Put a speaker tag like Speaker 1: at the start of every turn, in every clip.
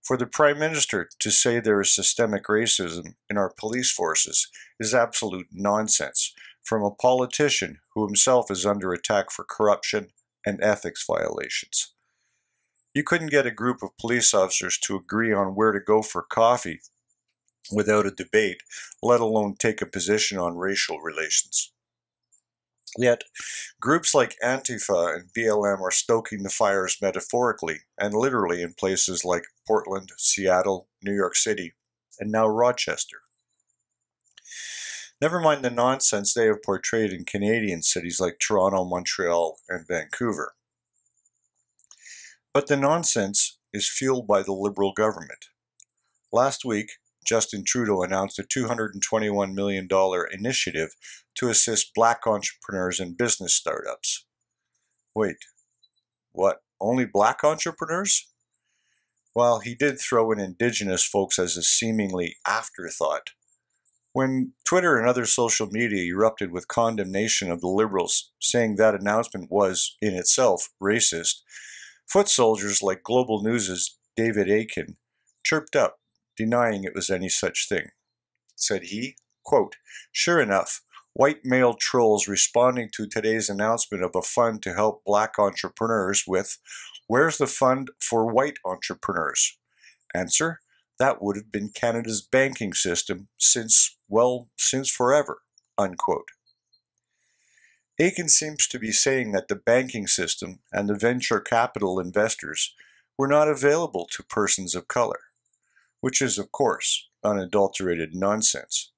Speaker 1: For the Prime Minister to say there is systemic racism in our police forces is absolute nonsense from a politician who himself is under attack for corruption and ethics violations. You couldn't get a group of police officers to agree on where to go for coffee without a debate, let alone take a position on racial relations. Yet, groups like Antifa and BLM are stoking the fires metaphorically and literally in places like Portland, Seattle, New York City, and now Rochester. Never mind the nonsense they have portrayed in Canadian cities like Toronto, Montreal, and Vancouver. But the nonsense is fueled by the Liberal government. Last week, Justin Trudeau announced a $221 million initiative to assist black entrepreneurs and business startups. Wait, what? Only black entrepreneurs? Well, he did throw in Indigenous folks as a seemingly afterthought. When Twitter and other social media erupted with condemnation of the Liberals, saying that announcement was, in itself, racist, foot soldiers like Global News' David Aiken chirped up, denying it was any such thing. Said he, quote, "Sure enough, white male trolls responding to today's announcement of a fund to help black entrepreneurs with, 'Where's the fund for white entrepreneurs?' Answer, that would have been Canada's banking system since forever," unquote. Aiken seems to be saying that the banking system and the venture capital investors were not available to persons of color, which is, of course, unadulterated nonsense.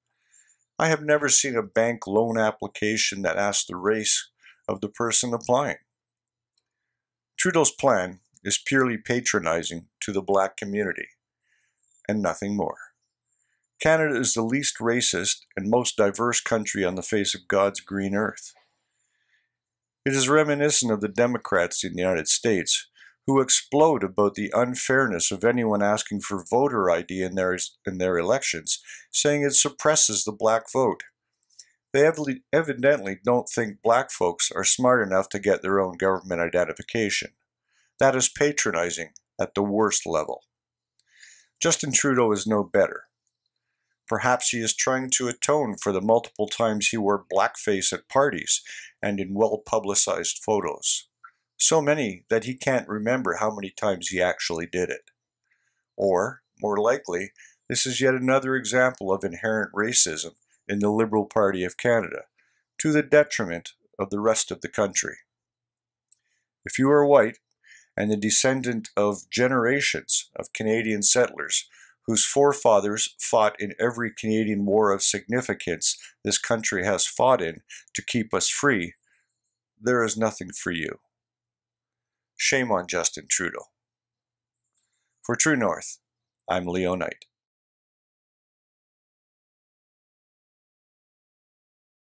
Speaker 1: I have never seen a bank loan application that asks the race of the person applying. Trudeau's plan is purely patronizing to the black community, and nothing more. Canada is the least racist and most diverse country on the face of God's green earth. It is reminiscent of the Democrats in the United States, who explode about the unfairness of anyone asking for voter ID in their elections, saying it suppresses the black vote. They evidently don't think black folks are smart enough to get their own government identification. That is patronizing at the worst level. Justin Trudeau is no better. Perhaps he is trying to atone for the multiple times he wore blackface at parties and in well-publicized photos. So many that he can't remember how many times he actually did it. Or, more likely, this is yet another example of inherent racism in the Liberal Party of Canada, to the detriment of the rest of the country. If you are white and the descendant of generations of Canadian settlers whose forefathers fought in every Canadian war of significance this country has fought in to keep us free, there is nothing for you. Shame on Justin Trudeau. For True North, I'm Leo Knight.